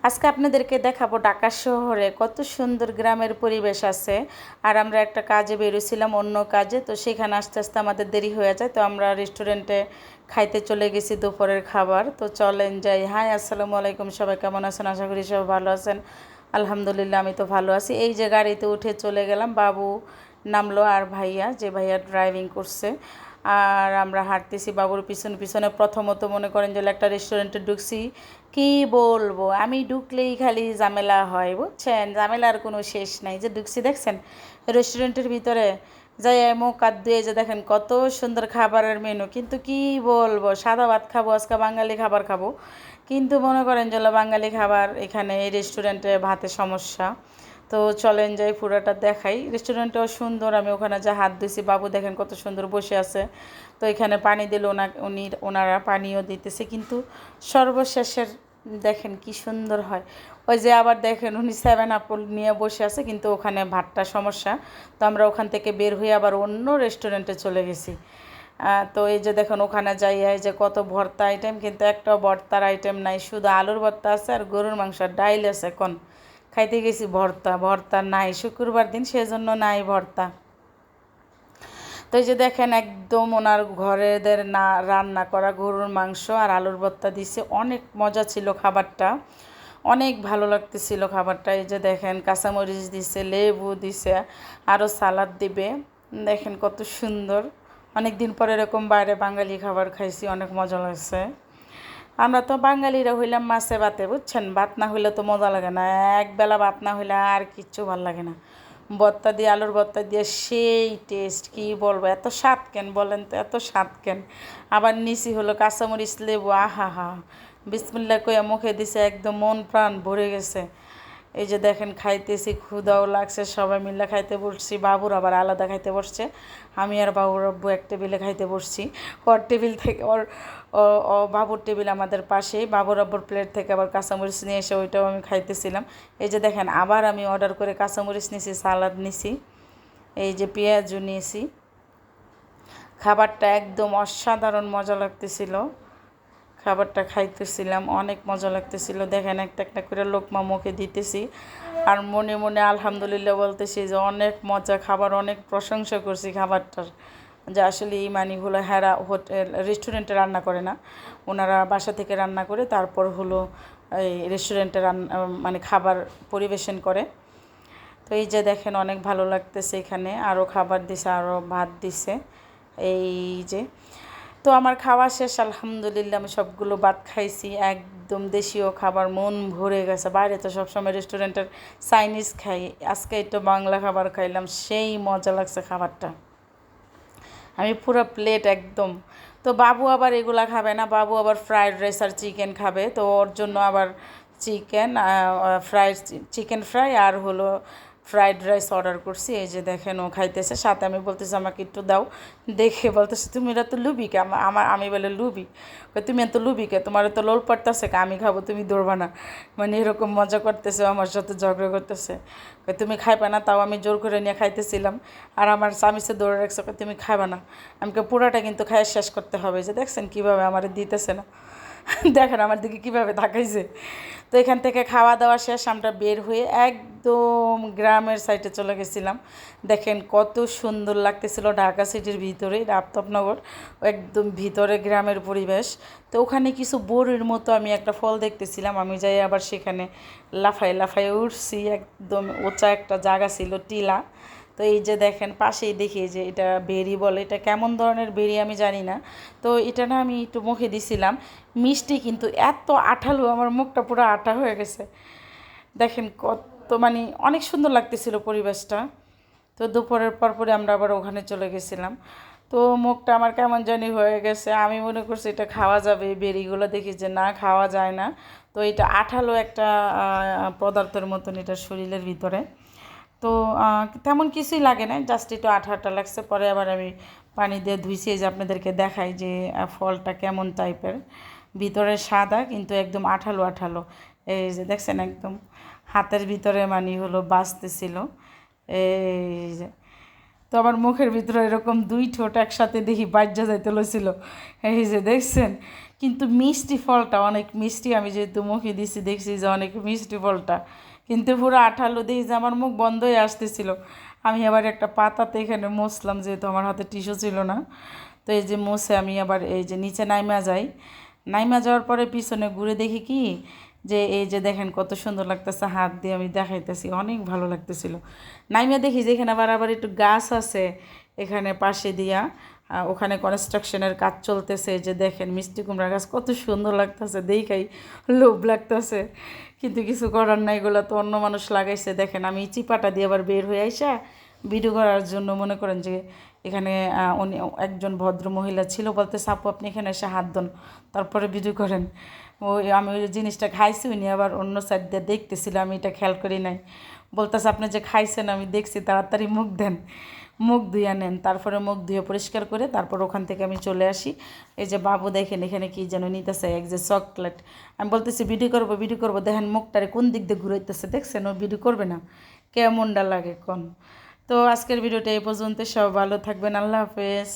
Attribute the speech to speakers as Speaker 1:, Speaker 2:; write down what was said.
Speaker 1: আজকে আপনাদেরকে দেখাবো ঢাকা শহরে কত সুন্দর গ্রামের পরিবেশ আছে। আর আমরা একটা কাজে বেরোছিলাম, অন্য কাজে, তো সেখানে আস্তে আস্তে আমাদের দেরি হয়ে যায়, তো আমরা রেস্টুরেন্টে খাইতে চলে গেছি দুপুরের খাবার। তো চলেন যাই। হাই, আসসালামু আলাইকুম, সবাই কেমন আছেন? আশা করি সবাই ভালো আছেন। আলহামদুলিল্লাহ, আমি তো ভালো আছি। এই যে গাড়িতে উঠে চলে গেলাম, বাবু নামলো আর ভাইয়া, যে ভাইয়া ড্রাইভিং করছে, আর আমরা হাঁটতেছি বাবুর পিছনে পিছনে। প্রথমত মনে করেন যে একটা রেস্টুরেন্টে ঢুকছি, কি বলবো, আমি ঢুকলেই খালি ঝামেলা হয়, বুঝছেন? ঝামেলার কোনো শেষ নাই। যে ঢুকছি দেখছেন রেস্টুরেন্টের ভিতরে, যাই মুখ হাত ধুয়ে যে দেখেন কত সুন্দর খাবারের মেনু, কিন্তু কি বলবো, সাদা ভাত খাবো আজকে, বাঙালি খাবার খাবো, কিন্তু মনে করেন যে বাঙালি খাবার এখানে এই রেস্টুরেন্টে ভাতে সমস্যা। তো চলেন যাই, পুরোটা দেখাই। রেস্টুরেন্টটাও সুন্দর, আমি ওখানে যা হাত দিছি, বাবু দেখেন কত সুন্দর বসে আছে। তো এখানে পানি দিল, ওনারা পানিও দিতেছে, কিন্তু সর্বশেষের দেখেন কি সুন্দর হয়। ওই যে আবার দেখেন উনি 7 আপ নিয়ে বসে আছে, কিন্তু ওখানে ভাতটা সমস্যা। তো আমরা ওখান থেকে বের হয়ে আবার অন্য রেস্টুরেন্টে চলে গেছি। তো এই যে দেখুন ওখানে যাই, এই যে কত ভর্তা আইটেম, কিন্তু একটাও ভর্তার আইটেম নাই, শুধু আলুর ভর্তা আছে আর গরুর মাংস আর ডাইল আছে। কোন খাইতে গেছি ভর্তা, ভর্তা নাই, শুক্রবার দিন, সেজন্য নাই ভর্তা। তো এই যে দেখেন একদম ওনার ঘরেদের না রান্না করা গরুর মাংস আর আলুর ভর্তা দিছে, অনেক মজা ছিল খাবারটা, অনেক ভালো লাগতেছিল খাবারটা। এই যে দেখেন কাঁচামরিচ দিছে, লেবু দিছে, আরও সালাদ দিবে। দেখেন কত সুন্দর। অনেক দিন পরে এরকম বাইরে বাঙালি খাবার খাইছি, অনেক মজা লাগছে। আমরা তো বাঙালিরা হইলাম মাছে ভাতে, বুঝছেন? ভাত না হইলে তো মজা লাগে না, একবেলা ভাত না হইলে আর কিচ্ছু ভাল লাগে না। ভর্তা দিয়ে, আলুর ভর্তা দিয়ে সেই টেস্ট, কি বলবো, এত স্বাদ কেন বলেন তো, এত স্বাদ কেন। আবার নিচি হলো কাঁচামরিচ, লেবু, আহা হা, বিসমিল্লাহ কইয়া মুখে দিছে, একদম মন প্রাণ ভরে গেছে। এই যে দেখেন খাইতেছি, ক্ষুধাও লাগছে, সবাই মিলে খাইতে বসছি। বাবুর আবার আলাদা খাইতে বসছে, আমি আর বাবুর আব্বু এক টেবিলে খাইতে বসছি। ওর টেবিল থেকে বাবুর টেবিল আমাদের পাশেই, বাবুর আব্বুর প্লেট থেকে আবার কাঁচামরিচ নিয়ে এসে ওইটাও আমি খাইতেছিলাম। এই যে দেখেন আবার আমি অর্ডার করে কাঁচামরিচ নিছি, সালাদ নিছি, এই যে পেঁয়াজও নিয়েছি। খাবারটা একদম অসাধারণ মজা লাগতেছিল, খাবারটা খাইতেছিলাম, অনেক মজা লাগতেছিল। দেখেন একটা একটা করে লোকমা মুখে দিতেছি, আর মনে মনে আলহামদুলিল্লাহ বলতেছি যে অনেক মজা খাবার, অনেক প্রশংসা করছি খাবারটার। যে আসলে এই মানিগুলো হেরা হোটেল রেস্টুরেন্টে রান্না করে না, ওনারা বাসা থেকে রান্না করে তারপর হলো এই রেস্টুরেন্টে মানে খাবার পরিবেশন করে। তো এই যে দেখেন অনেক ভালো লাগতেছে, এখানে আরও খাবার দিছে, আরও ভাত দিছে। এই যে, তো আমার খাওয়া শেষ আলহামদুলিল্লাহ, আমি সবগুলো ভাত খাইছি, একদম দেশীয় খাবার, মন ভরে গেছে। বাইরে তো সবসময় রেস্টুরেন্টের চাইনিজ খাই, আজকে একটু বাংলা খাবার খাইলাম, সেই মজা লাগছে খাবারটা, আমি পুরো প্লেট একদম। তো বাবু আবার এগুলা খাবে না, বাবু আবার ফ্রাইড রাইস আর চিকেন খাবে, তো ওর জন্য আবার চিকেন ফ্রাইড চিকেন ফ্রাই আর হলো ফ্রাইড রাইস অর্ডার করছি। এই যে দেখেন ও খাইতেছে, সাথে আমি বলতেছি আমাকে একটু দাও, দেখে বলতেছে তুমি এটা তো লুবি কে, আমি বলে লুবি, তুমি এত লুবি কে, তোমার তো লোল পড়তেছে কে, আমি খাবো তুমি ধরবা না, মানে এরকম মজা করতেছে, আমার সাথে ঝগড়া করতেছে। তুমি খাইবে না, তাও আমি জোর করে নিয়ে খাইতেছিলাম, আর আমার স্বামীকে ধরে রাখছে, তুমি খাইবে না, আমাকে পুরাটা কিন্তু খাই শেষ করতে হবে। যে দেখছেন কীভাবে আমার দিতেছে না, দেখেন আমার দিকে কীভাবে তাকাইছে। তো এখান থেকে খাওয়া দাওয়া শেষ, আমরা বের হয়ে একদম গ্রামের সাইডে চলে গেছিলাম। দেখেন কত সুন্দর লাগতেছিল, ঢাকা সিটির ভিতরে আফতাবনগর, একদম ভিতরে গ্রামের পরিবেশ। তো ওখানে কিছু বড়ির মতো আমি একটা ফল দেখতেছিলাম, আমি যাই আবার সেখানে লাফাই লাফাই উঠছি, একদম উঁচা একটা জায়গা ছিল, টিলা। তো এই যে দেখেন পাশেই দেখি যে এটা বেরি বলে, এটা কেমন ধরনের বেরি আমি জানি না। তো এটা না আমি একটু মুখে দিছিলাম, মিষ্টি, কিন্তু এত আঠালো, আমার মুখটা পুরো আঠা হয়ে গেছে। দেখেন কত, মানে অনেক সুন্দর লাগতেছিল পরিবেশটা। তো দুপুরের পরে আমরা আবার ওখানে চলে গেছিলাম। তো মুখটা আমার কেমন জানি হয়ে গেছে, আমি মনে করছি এটা খাওয়া যাবে, বেরিগুলো দেখি যে না, খাওয়া যায় না। তো এটা আঠালো একটা পদার্থের মতন এটা শরীরের ভিতরে। তো তেমন কিছুই লাগে না, জাস্ট একটু আঠা আঠা লাগছে। পরে আবার আমি পানি দিয়ে ধুইছি, যে আপনাদেরকে দেখাই যে ফলটা কেমন টাইপের, ভিতরে সাদা কিন্তু একদম আঠালো আঠালো। এই যে দেখছেন একদম হাতের ভিতরে মানে হলো বাজতেছিল। এই যে, তো আমার মুখের ভিতরে এরকম দুই ঠোঁট একসাথে দেখি বাজ্যা যাইতে লইছিল। এই যে দেখছেন কিন্তু মিষ্টি ফলটা অনেক মিষ্টি, আমি যেহেতু মুখে দিছি দেখছি যে অনেক মিষ্টি ফলটা, কিন্তু পুরো আঠালো দেখি যে আমার মুখ বন্ধ হয়ে আসতেছিল। আমি আবার একটা পাতাতে এখানে মুছলাম, যেহেতু আমার হাতে টিস্যু ছিল না। তো এই যে মুছে আমি আবার এই যে নিচে নাইমা যাই। নাইমা যাওয়ার পরে পিছনে ঘুরে দেখি কি যে এই যে দেখেন কত সুন্দর লাগতেছে, হাত দিয়ে আমি দেখাইতেছি, অনেক ভালো লাগতেছিল। নাইমা দেখি যে এখানে আবার একটু গাছ আছে এখানে পাশে দিয়া, ওখানে কনস্ট্রাকশনের কাজ চলতেছে। এই যে দেখেন মিষ্টি কুমড়া গাছ কত সুন্দর লাগতেছে, দেখাই লোভ লাগতেছে, কিন্তু কিছু করার নাই, এগুলো তো অন্য মানুষ লাগাইছে। দেখেন আমি চিপাটা দিয়ে আবার বের হয়ে আইসা ভিডিও করার জন্য, মনে করেন যে এখানে উনি একজন ভদ্র মহিলা ছিল, বলতে আপু আপনি এখানে এসে হাত ধন, তারপরে ভিডিও করেন। আমি ওই জিনিসটা খাইছি, উনি আবার অন্য সাইড দিয়ে দেখতেছিল, আমি এটা খেয়াল করি নাই। বলতেছে আপনি যে খাইছেন আমি দেখছি, তাড়াতাড়ি মুখ দেন, মুখ ধুয়ে নেন। তারপরে মুখ ধুয়ে পরিষ্কার করে তারপর ওখান থেকে আমি চলে আসি। এই যে বাবু দেখেন এখানে কি যেন নিতেছে, এক যে চকলেট। আমি বলতেছি ভিডিও করবো, দেখেন মুখটারে কোন দিক দিয়ে ঘুরাইতেছে, দেখছেন ও ভিডিও করবে না, কেমনটা লাগে কোন। তো আজকের ভিডিওটা এই পর্যন্ত, সব ভালো থাকবেন, আল্লাহ হাফেজ।